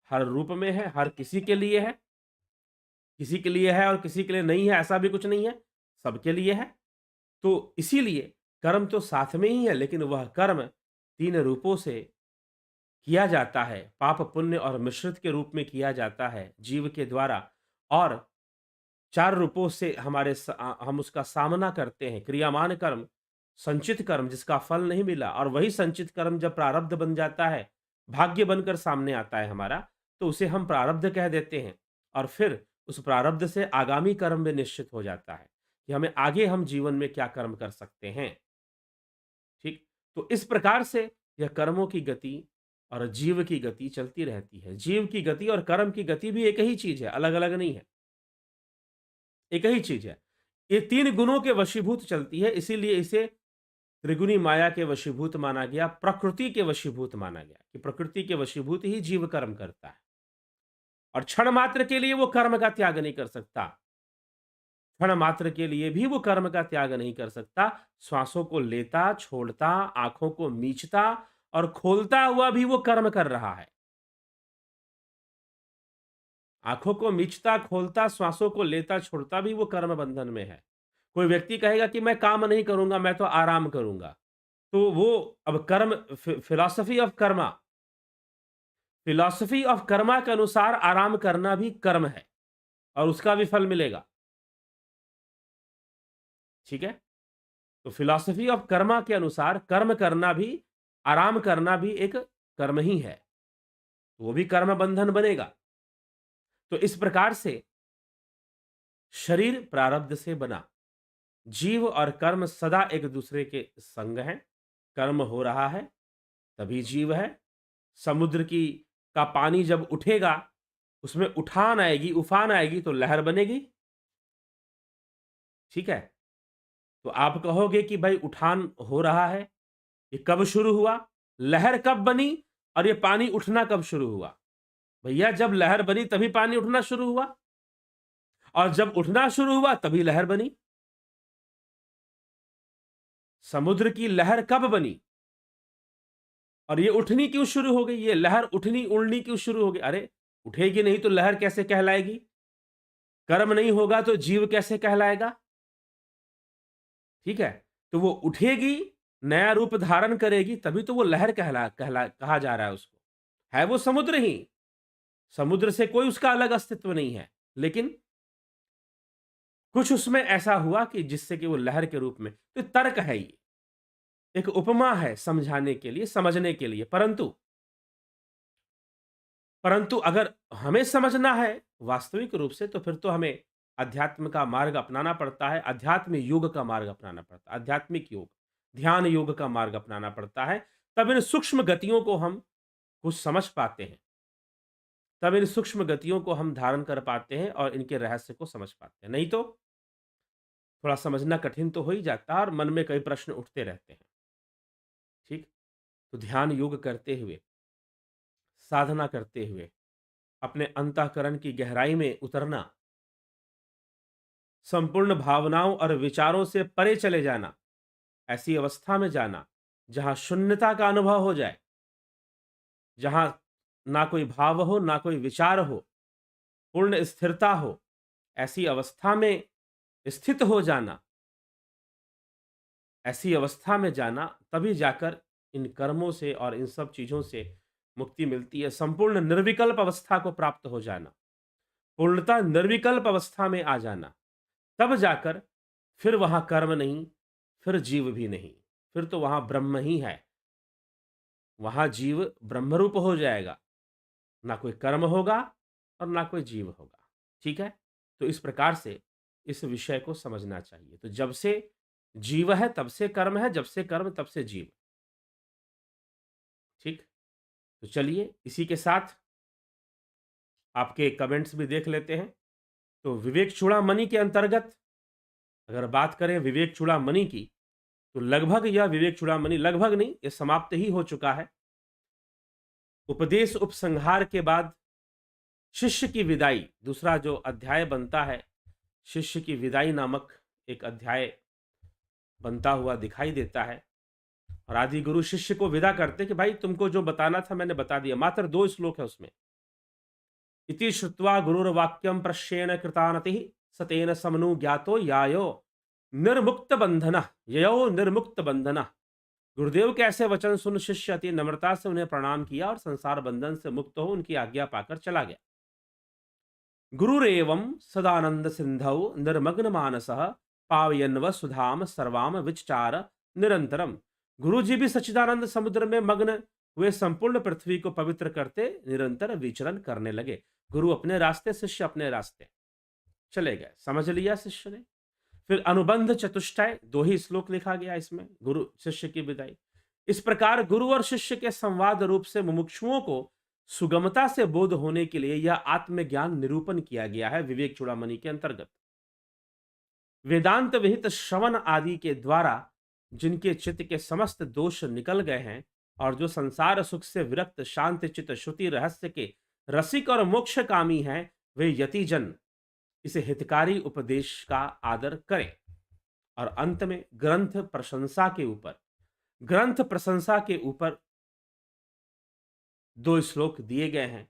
हर रूप में है, हर किसी के लिए है। किसी के लिए है और किसी के लिए नहीं है, ऐसा भी कुछ नहीं है, सबके लिए है। तो इसीलिए कर्म तो साथ में ही है, लेकिन वह कर्म 3 रूपों से किया जाता है, पाप, पुण्य और मिश्रित के रूप में किया जाता है जीव के द्वारा और 4 रूपों से हम उसका सामना करते हैं। क्रियामान कर्म, संचित कर्म जिसका फल नहीं मिला और वही संचित कर्म जब प्रारब्ध बन जाता है, भाग्य बनकर सामने आता है हमारा, तो उसे हम प्रारब्ध कह देते हैं और फिर उस प्रारब्ध से आगामी कर्म भी निश्चित हो जाता है, कि हमें आगे हम जीवन में क्या कर्म कर सकते हैं। ठीक? तो इस प्रकार से यह कर्मों की गति और जीव की गति चलती रहती है। जीव की गति और कर्म की गति भी एक ही चीज़ है, अलग-अलग नहीं है। एक ही चीज़ है। ये 3 गुणों के वशीभूत चलती है, इसीलिए इसे त्रिगुणी माया के वशीभूत माना गया, प्रकृति के वशीभूत माना गया, कि प्रकृति के वशीभूत ही जीव कर्म करता है और क्षण मात्र के लिए वो कर्म का त्याग नहीं कर सकता। क्षण मात्र के लिए भी वो कर्म का त्याग नहीं कर सकता। श्वासों को लेता, छोड़ता, आँखों को मीचता और खोलता हुआ भी वो कर्म कर रहा है। आँखों को मीचता, खोलता, श्वासों को लेता, छोड़ता भी वो कर्म बंधन में है। कोई व्यक्ति कहेगा कि मैं काम नहीं करूँगा, मैं तो आराम करूँगा। तो वो अब कर्म फिलॉसफी ऑफ कर्मा के अनुसार आराम करना भी कर्म है और उसका भी फल मिलेगा। ठीक है? तो फिलॉसफी ऑफ कर्मा के अनुसार कर्म करना भी, आराम करना भी एक कर्म ही है। वो भी कर्म बंधन बनेगा। तो इस प्रकार से शरीर प्रारब्ध से बना। जीव और कर्म सदा एक दूसरे के संग हैं। कर्म हो रहा है, तभी जीव है। समुद्र की का पानी जब उठेगा, उसमें उठान आएगी, उफान आएगी तो लहर बनेगी। ठीक है? तो आप कहोगे कि भाई उठान हो रहा है, ये कब शुरू हुआ? लहर कब बनी और ये पानी उठना कब शुरू हुआ? भैया जब लहर बनी तभी पानी उठना शुरू हुआ और जब उठना शुरू हुआ तभी लहर बनी। समुद्र की लहर कब बनी और ये उठनी क्यों शुरू हो गई? ये लहर उठनी उड़नी क्यों शुरू हो गई? अरे उठेगी नहीं तो लहर कैसे कहलाएगी? कर्म नहीं होगा तो जीव कैसे कहलाएगा? ठीक है? तो वो उठेगी, नया रूप धारण करेगी तभी तो वो लहर कहला कहला कहा जा रहा है उसको। है वो समुद्र ही। समुद्र से कोई उसका अलग अस्तित्व नहीं है। लेकिन कुछ उसमें ऐसा हुआ कि जिससे कि वो लहर के रूप में तो तर्क है ये। एक उपमा है समझाने के लिए, समझने के लिए। परंतु अगर हमें समझना है वास्तविक रूप से तो फिर तो हमें अध्यात्म का मार्ग अपनाना पड़ता है, अध्यात्म योग का मार्ग अपनाना पड़ता है, आध्यात्मिक योग, ध्यान योग का मार्ग अपनाना पड़ता है। तब इन सूक्ष्म गतियों को हम कुछ समझ पाते हैं। तब इन सूक्ष्म गतियों को हम धारण कर पाते हैं और इनके रहस्य को समझ पाते हैं। नहीं तो थोड़ा समझना कठिन तो हो ही जाता है और मन में कई प्रश्न उठते रहते हैं। ठीक? तो ध्यान योग करते हुए, साधना करते हुए, अपने अंतःकरण की गहराई में उतरना, संपूर्ण भावनाओं और विचारों से परे चले जाना, ऐसी अवस्था में जाना, जहाँ शून्यता का अनुभव हो जाए, जहाँ ना कोई भाव हो, ना कोई विचार हो, पूर्ण स्थिरता हो, ऐसी अवस्था में स्थित हो जाना, ऐसी अवस्था में जाना, तभी जाकर इन कर्मों से और इन सब चीज़ों से मुक्ति मिलती है। संपूर्ण निर्विकल्प अवस्था को प्राप्त हो जाना, पूर्णतः निर्विकल्प अवस्था में आ जाना, तब जाकर फिर वहाँ कर्म नहीं, फिर जीव भी नहीं, फिर तो वहाँ ब्रह्म ही है। वहाँ जीव ब्रह्मरूप हो जाएगा, ना कोई कर्म होगा और ना कोई जीव होगा। ठीक है? तो इस प्रकार से इस विषय को समझना चाहिए। तो जब से जीव है तब से कर्म है, जब से कर्म तब से जीव। ठीक? तो चलिए इसी के साथ आपके कमेंट्स भी देख लेते हैं। तो विवेक चूड़ामणि के अंतर्गत अगर बात करें विवेक चूड़ामणि की, तो लगभग यह विवेक चूड़ामणि लगभग नहीं, ये समाप्त ही हो चुका है। उपदेश उपसंहार के बाद शिष्य की विदाई, दूसरा जो अध्याय बनता है, शिष्य की विदाई नामक एक अध्याय बनता हुआ दिखाई देता है। और आदि गुरु शिष्य को विदा करते कि भाई तुमको जो बताना था मैंने बता दिया। मात्र 2 श्लोक है उसमें। इति श्रुत्वा गुरुर्वाक्यम प्रश्येन कृतानतिः स तेन समनुज्ञातो यायो निर्मुक्त बंधन, ययो निर्मुक्त बंधन। गुरुदेव के ऐसे वचन सुन शिष्य अति नम्रता से उन्हें प्रणाम किया और संसार बंधन से मुक्त हो उनकी आज्ञा पाकर चला गया। गुरुरेवं सदानंद सिंधौ निर्मग्न मानसः पावयन्व सुधाम सर्वाम विचचार निरंतरम। गुरु जी भी सच्चिदानंद समुद्र में मग्न हुए संपूर्ण पृथ्वी को पवित्र करते निरंतर विचरण करने लगे। गुरु अपने रास्ते, शिष्य अपने रास्ते चले गए। समझ लिया शिष्य ने। फिर अनुबंध चतुष्टय 2 ही श्लोक लिखा गया इसमें, गुरु शिष्य की विदाई। इस प्रकार गुरु और शिष्य के संवाद रूप से मुमुक्षुओं को सुगमता से बोध होने के लिए यह आत्मज्ञान निरूपण किया गया है विवेक चूड़ामणि के अंतर्गत। वेदांत विहित श्रवण आदि के द्वारा जिनके चित्त के समस्त दोष निकल गए हैं और जो संसार सुख से विरक्त शांत चित्त श्रुति रहस्य के रसिक और मोक्षकामी हैं, वे यतिजन इस हितकारी उपदेश का आदर करें। और अंत में ग्रंथ प्रशंसा के ऊपर 2 श्लोक दिए गए हैं।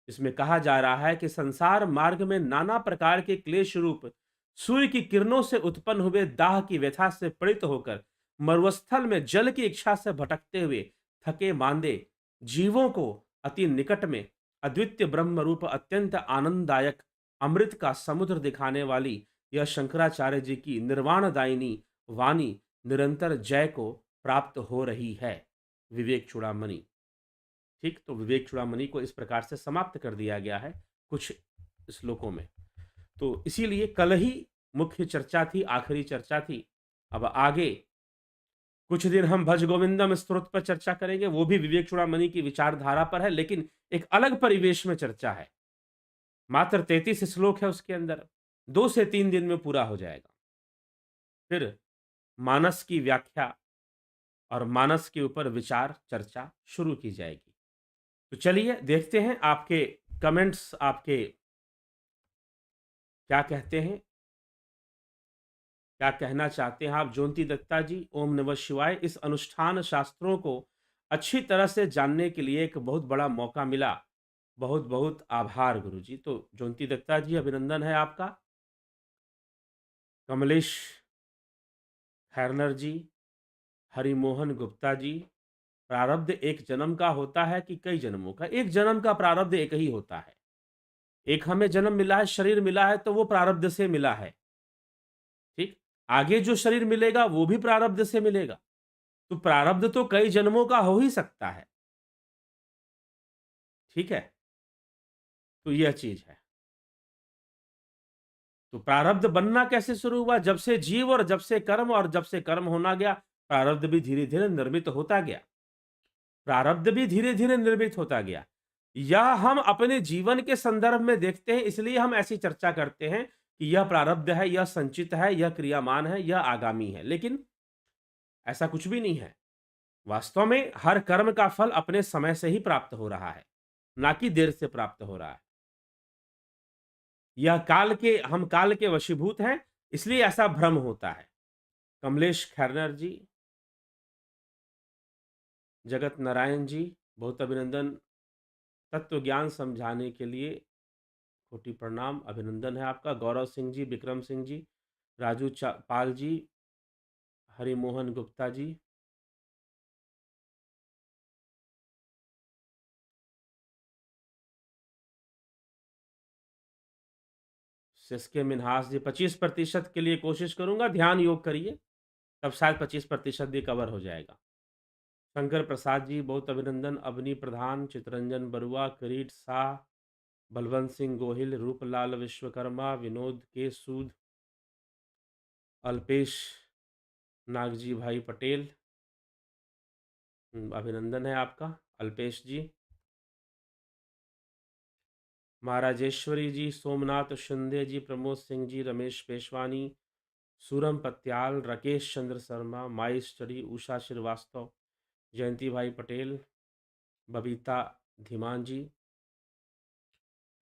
इसमें कहा जा रहा है कि संसार मार्ग में नाना प्रकार के क्लेश रूप सूर्य की किरणों से उत्पन्न हुए दाह की व्यथा से पीड़ित होकर मरुस्थल में जल की इच्छा से भटकते हुए थके मांदे जीवों को अति निकट में अद्वितीय ब्रह्म रूप अत्यंत आनंददायक अमृत का समुद्र दिखाने वाली यह शंकराचार्य जी की निर्वाणदायिनी वाणी निरंतर जय को प्राप्त हो रही है। विवेक चूड़ामणि। ठीक, तो विवेक चूड़ामणि को इस प्रकार से समाप्त कर दिया गया है कुछ श्लोकों में। तो इसीलिए कल ही मुख्य चर्चा थी, आखिरी चर्चा थी। अब आगे कुछ दिन हम भज गोविंदम स्तोत्र पर चर्चा करेंगे, वो भी विवेक चूड़ामणि की विचारधारा पर है, लेकिन एक अलग परिवेश में चर्चा है। मात्र 33 श्लोक है उसके अंदर, 2 से 3 दिन में पूरा हो जाएगा। फिर मानस की व्याख्या और मानस के ऊपर विचार चर्चा शुरू की जाएगी। तो चलिए देखते हैं आपके कमेंट्स, आपके क्या कहते हैं, क्या कहना चाहते हैं आप। ज्योति दत्ता जी, ओम नमः शिवाय। इस अनुष्ठान शास्त्रों को अच्छी तरह से जानने के लिए एक बहुत बड़ा मौका मिला। बहुत बहुत आभार गुरु जी। तो ज्योति दत्ता जी, अभिनंदन है आपका। कमलेश खैरनर जी, हरिमोहन गुप्ता जी, प्रारब्ध एक जन्म का होता है कि कई जन्मों का? एक जन्म का प्रारब्ध एक ही होता है। एक हमें जन्म मिला है, शरीर मिला है, तो वो प्रारब्ध से मिला है। ठीक, आगे जो शरीर मिलेगा वो भी प्रारब्ध से मिलेगा। तो प्रारब्ध तो कई जन्मों का हो ही सकता है। ठीक है, तो यह चीज है। तो प्रारब्ध बनना कैसे शुरू हुआ? जब से जीव और जब से कर्म, और जब से कर्म होना गया, प्रारब्ध भी धीरे धीरे निर्मित होता गया। प्रारब्ध भी धीरे धीरे निर्मित होता गया। यह हम अपने जीवन के संदर्भ में देखते हैं, इसलिए हम ऐसी चर्चा करते हैं कि यह प्रारब्ध है, यह संचित है, यह क्रियामान है, यह आगामी है। लेकिन ऐसा कुछ भी नहीं है। वास्तव में हर कर्म का फल अपने समय से ही प्राप्त हो रहा है, ना कि देर से प्राप्त हो रहा है। यह हम काल के वशीभूत हैं, इसलिए ऐसा भ्रम होता है। कमलेश खैरनर जी, जगत नारायण जी, बहुत अभिनंदन। तत्व ज्ञान समझाने के लिए कोटि प्रणाम, अभिनंदन है आपका। गौरव सिंह जी, विक्रम सिंह जी, राजू पाल जी, हरिमोहन गुप्ता जी, सिसके मिन्हास जी। 25% के लिए कोशिश करूंगा, ध्यान योग करिए, तब शायद 25% भी कवर हो जाएगा। शंकर प्रसाद जी, बहुत अभिनंदन। अवनी प्रधान, चितरंजन बरुआ, किरीट शाह, बलवंत सिंह गोहिल, रूपलाल विश्वकर्मा, विनोद के सूद, अल्पेश नागजी भाई पटेल, अभिनंदन है आपका अल्पेश जी। महाराजेश्वरी जी, सोमनाथ शिंदे जी, प्रमोद सिंह जी, रमेश पेशवानी, सूरम पत्याल, राकेश चंद्र शर्मा, माई स्टडी, उषा श्रीवास्तव, जयंती भाई पटेल, बबीता धीमान जी,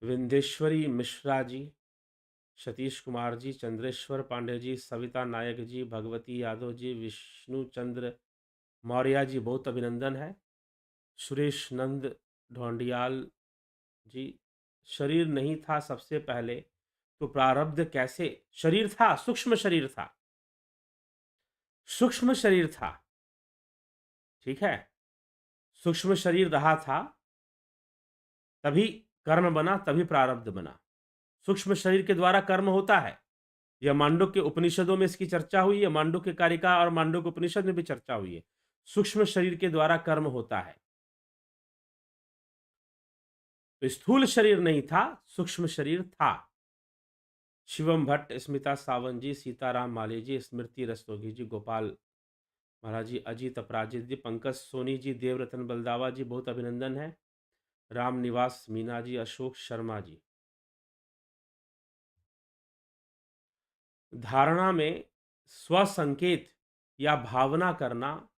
विंध्येश्वरी मिश्रा जी, सतीश कुमार जी, चंद्रेश्वर पांडे जी, सविता नायक जी, भगवती यादव जी, विष्णु चंद्र मौर्य जी, बहुत अभिनंदन है। सुरेश नंद ढोंडियाल जी, शरीर नहीं था सबसे पहले तो प्रारब्ध कैसे? शरीर था, सूक्ष्म शरीर था, सूक्ष्म शरीर था, ठीक है? सूक्ष्म शरीर रहा था, तभी कर्म बना, तभी प्रारब्ध बना। सूक्ष्म शरीर के द्वारा कर्म होता है। यह मांडुक्य उपनिषदों में इसकी चर्चा हुई है, मांडुक्य कारिका और मांडुक्य उपनिषद में भी चर्चा हुई है। सूक्ष्म शरीर के द्वारा कर्म होता है। तो स्थूल शरीर नहीं था, सूक्ष्म शरीर था। शिवम भट्ट, स्मिता सावंत जी, सीताराम माली जी, स्मृति रस्तोगी जी, गोपाल महाराज जी, अजीत अपराजित जी, पंकज सोनी जी, देवरतन बलदावा जी, बहुत अभिनंदन है। राम निवास मीना जी, अशोक शर्मा जी। धारणा में स्वसंकेत या भावना करना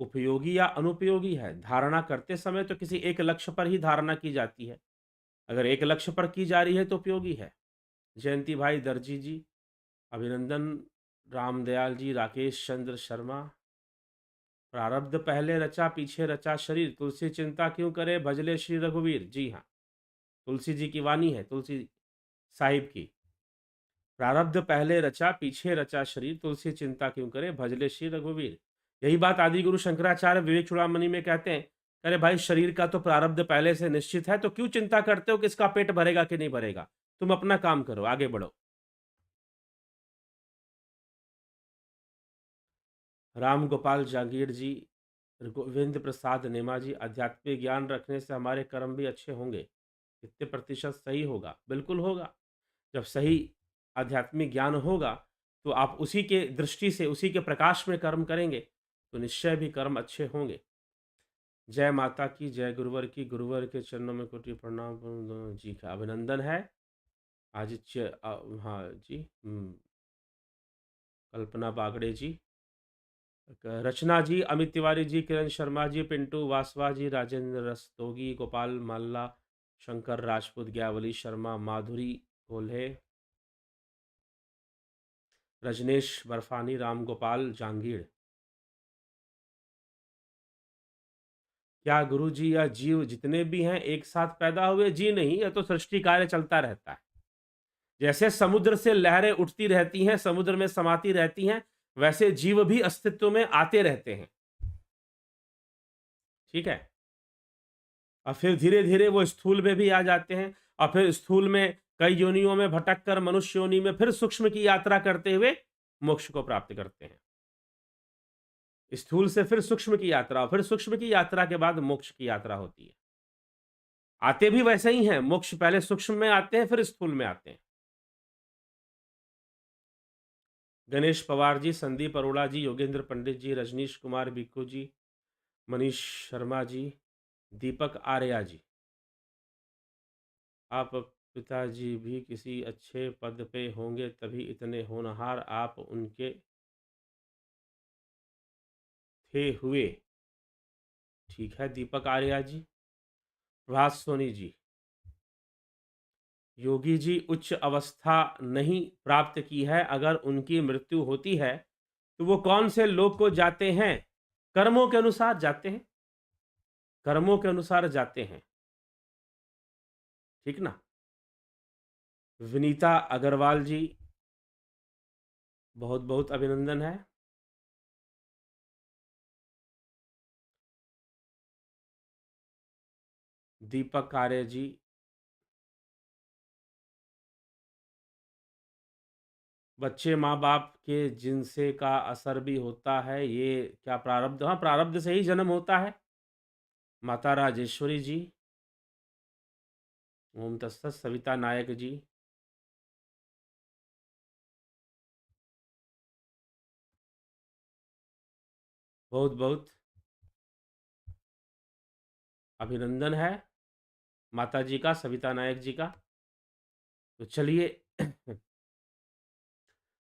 उपयोगी या अनुपयोगी है। धारणा करते समय तो किसी एक लक्ष्य पर ही धारणा की जाती है। अगर एक लक्ष्य पर की जा रही है तो उपयोगी है। जयंती भाई दर्जी जी, अभिनंदन। रामदयाल जी, राकेश चंद्र शर्मा, प्रारब्ध पहले रचा पीछे रचा शरीर, तुलसी चिंता क्यों करे भजले श्री रघुवीर। जी हाँ, तुलसी जी की वाणी है, तुलसी साहिब की। प्रारब्ध पहले रचा पीछे रचा शरीर, तुलसी चिंता क्यों करे भजले श्री रघुवीर। यही बात आदि गुरु शंकराचार्य विवेक चूड़ामणि में कहते हैं। अरे भाई, शरीर का तो प्रारब्ध पहले से निश्चित है, तो क्यों चिंता करते हो कि इसका पेट भरेगा कि नहीं भरेगा? तुम अपना काम करो, आगे बढ़ो। राम गोपाल जागीर जी, गोविंद प्रसाद नेमा जी, आध्यात्मिक ज्ञान रखने से हमारे कर्म भी अच्छे होंगे, कितने प्रतिशत सही होगा? बिल्कुल होगा। जब सही आध्यात्मिक ज्ञान होगा तो आप उसी के दृष्टि से, उसी के प्रकाश में कर्म करेंगे तो निश्चय भी कर्म अच्छे होंगे। जय माता की, जय गुरुवर की, गुरुवर के चरणों में कोटि प्रणाम। जी का अभिनंदन है। आदित्य हाँ जी, कल्पना बागड़े जी, रचना जी, अमित तिवारी जी, किरण शर्मा जी, पिंटू वासवा जी, राजेंद्र रस्तोगी, गोपाल माल्ला, शंकर राजपूत, ग्यावली शर्मा, माधुरी कोल्हे, रजनेश बर्फानी, राम गोपाल जांगीड़। क्या गुरु जी, या जीव जितने भी हैं एक साथ पैदा हुए? जी नहीं, यह तो सृष्टि कार्य चलता रहता है। जैसे समुद्र से लहरें उठती रहती हैं, समुद्र में समाती रहती हैं, वैसे जीव भी अस्तित्व में आते रहते हैं। ठीक है? और फिर धीरे-धीरे वो स्थूल में भी आ जाते हैं, और फिर स्थूल में कई योनियों में भटक कर मनुष्य योनि में फिर सूक्ष्म की यात्रा करते हुए मोक्ष को प्राप्त करते हैं। स्थूल से फिर सूक्ष्म की यात्रा, फिर सूक्ष्म की यात्रा के बाद मोक्ष की यात्रा होती है। आते भी वैसे ही हैं, मोक्ष पहले सूक्ष्म में आते हैं, फिर स्थूल में आते हैं। गणेश पवार जी, संदीप अरोड़ा जी, योगेंद्र पंडित जी, रजनीश कुमार बिक्कू जी, मनीष शर्मा जी, दीपक आर्या जी। आप पिताजी भी किसी अच्छे पद पे होंगे तभी इतने होनहार आप उनके थे हुए। ठीक है दीपक आर्या जी। प्रभात सोनी जी, योगी जी उच्च अवस्था नहीं प्राप्त की है, अगर उनकी मृत्यु होती है तो वो कौन से लोक को जाते हैं? कर्मों के अनुसार जाते हैं, कर्मों के अनुसार जाते हैं। ठीक ना? विनीता अग्रवाल जी, बहुत बहुत अभिनंदन है। दीपक आर्य जी, बच्चे माँ बाप के जिनसे का असर भी होता है, ये क्या प्रारब्ध? हाँ, प्रारब्ध से ही जन्म होता है। माता राजेश्वरी जी, ओम तत्सत। सविता नायक जी, बहुत बहुत अभिनंदन है। माताजी का, सविता नायक जी का। तो चलिए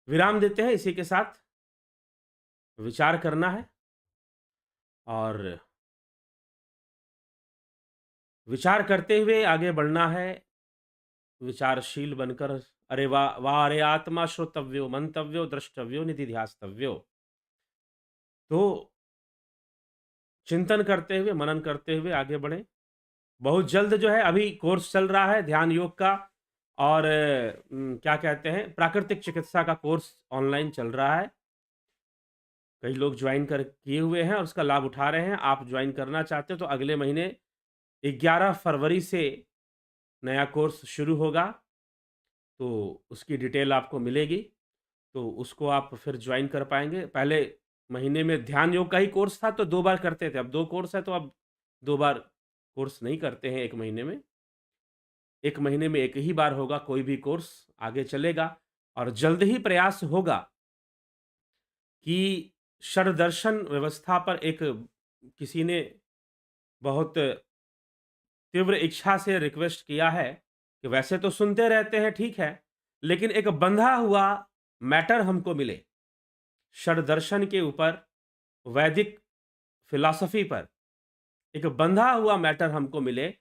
विराम देते हैं, इसी के साथ विचार करना है और विचार करते हुए आगे बढ़ना है, विचारशील बनकर। अरे वाह! वाह! अरे आत्मा श्रोतव्यो, मंतव्यो, द्रष्टव्यो, निधि ध्यास्तव्यो। तो चिंतन करते हुए, मनन करते हुए आगे बढ़ें। बहुत जल्द जो है अभी कोर्स चल रहा है ध्यान योग का और क्या कहते हैं प्राकृतिक चिकित्सा का कोर्स ऑनलाइन चल रहा है। कई लोग ज्वाइन कर किए हुए हैं और उसका लाभ उठा रहे हैं। आप ज्वाइन करना चाहते हो तो अगले महीने 11 फरवरी से नया कोर्स शुरू होगा, तो उसकी डिटेल आपको मिलेगी। तो उसको आप फिर ज्वाइन कर पाएँगे। पहले महीने में ध्यान योग का ही कोर्स था तो 2 बार करते थे, अब 2 कोर्स है तो अब 2 बार कोर्स नहीं करते हैं 1 महीने में। 1 महीने में 1 ही बार होगा कोई भी कोर्स, आगे चलेगा और जल्द ही प्रयास होगा कि षडदर्शन व्यवस्था पर एक किसी ने बहुत तीव्र इच्छा से रिक्वेस्ट किया है कि वैसे तो सुनते रहते हैं ठीक है, लेकिन एक बंधा हुआ मैटर हमको मिले। षडदर्शन के ऊपर, वैदिक फिलॉसफी पर एक बंधा हुआ मैटर हमको मिले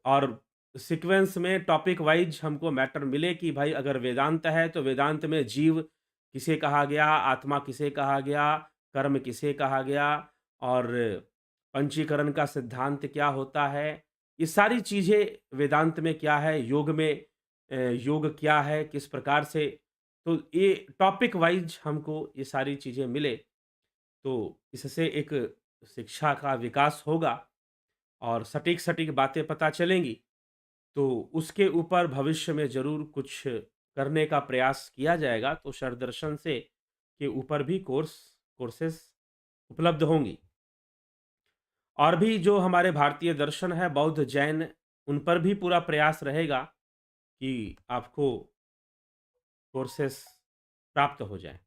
और सीक्वेंस में टॉपिक वाइज हमको मैटर मिले कि भाई अगर वेदांत है तो वेदांत में जीव किसे कहा गया, आत्मा किसे कहा गया, कर्म किसे कहा गया और पंचीकरण का सिद्धांत क्या होता है, ये सारी चीज़ें वेदांत में क्या है, योग में योग क्या है, किस प्रकार से, तो ये टॉपिक वाइज हमको ये सारी चीज़ें मिले, तो इससे एक शिक्षा का विकास होगा और सटीक-सटीक बातें पता चलेंगी, तो उसके ऊपर भविष्य में ज़रूर कुछ करने का प्रयास किया जाएगा। तो शरदर्शन से के ऊपर भी कोर्सेज़ उपलब्ध होंगी। और भी जो हमारे भारतीय दर्शन है, बौद्ध, जैन, उन पर भी पूरा प्रयास रहेगा कि आपको कोर्सेज़ प्राप्त हो जाएँ,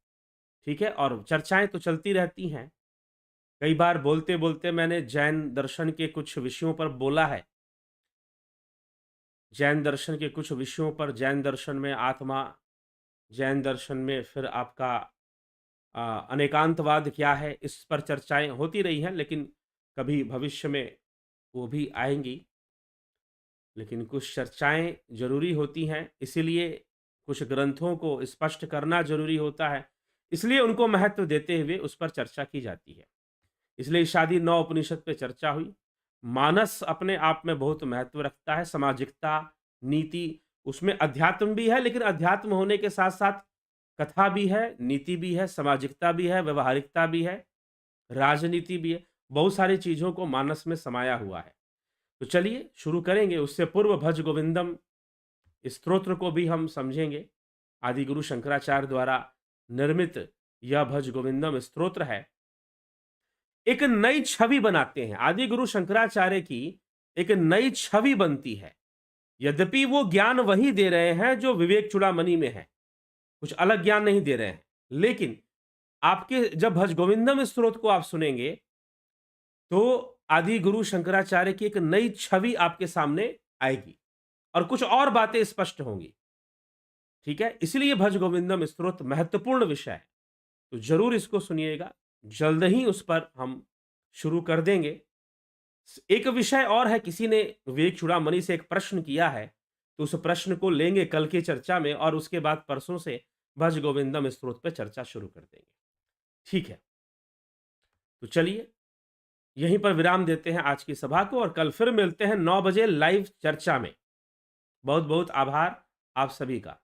ठीक है? और चर्चाएँ तो चलती रहती हैं। कई बार बोलते-बोलते मैंने जैन दर्शन के कुछ विषयों पर बोला है। जैन दर्शन के कुछ विषयों पर, जैन दर्शन में आत्मा, जैन दर्शन में फिर आपका अनेकांतवाद क्या है, इस पर चर्चाएँ होती रही हैं, लेकिन कभी भविष्य में वो भी आएँगी। लेकिन कुछ चर्चाएँ ज़रूरी होती हैं, इसीलिए कुछ ग्रंथों को स्पष्ट करना ज़रूरी होता है, इसलिए उनको महत्व देते हुए उस पर चर्चा की जाती है। इसलिए शादी 9 उपनिषद पे चर्चा हुई। मानस अपने आप में बहुत महत्व रखता है, सामाजिकता, नीति, उसमें अध्यात्म भी है, लेकिन अध्यात्म होने के साथ-साथ कथा भी है, नीति भी है, सामाजिकता भी है, व्यावहारिकता भी है, राजनीति भी है, बहुत सारी चीज़ों को मानस में समाया हुआ है। तो चलिए शुरू करेंगे, उससे पूर्व भज गोविंदम स्तोत्र को भी हम समझेंगे। आदि गुरु शंकराचार्य द्वारा निर्मित यह भज गोविंदम स्तोत्र है। एक नई छवि बनाते हैं, आदि गुरु शंकराचार्य की एक नई छवि बनती है। यद्यपि वो ज्ञान वही दे रहे हैं जो विवेक चूड़ामणि में है, कुछ अलग ज्ञान नहीं दे रहे हैं। लेकिन आपके जब भज गोविंदम स्तोत्र को आप सुनेंगे, तो आदि गुरु शंकराचार्य की एक नई छवि आपके सामने आएगी और कुछ और बातें स्पष्ट होंगी। ठीक है? इसलिए भज गोविंदम स्तोत्र महत्वपूर्ण विषय है। तो ज़रूर इसको सुनिएगा। जल्द ही उस पर हम शुरू कर देंगे। एक विषय और है, किसी ने विवेक चूड़ामणि से एक प्रश्न किया है, तो उस प्रश्न को लेंगे कल की चर्चा में और उसके बाद परसों से भज गोविंदम स्तोत्र पे चर्चा शुरू कर देंगे। ठीक है? तो चलिए, यहीं पर विराम देते हैं आज की सभा को और कल फिर मिलते हैं 9 बजे लाइव चर्चा में। बहुत-बहुत आभार आप सभी का।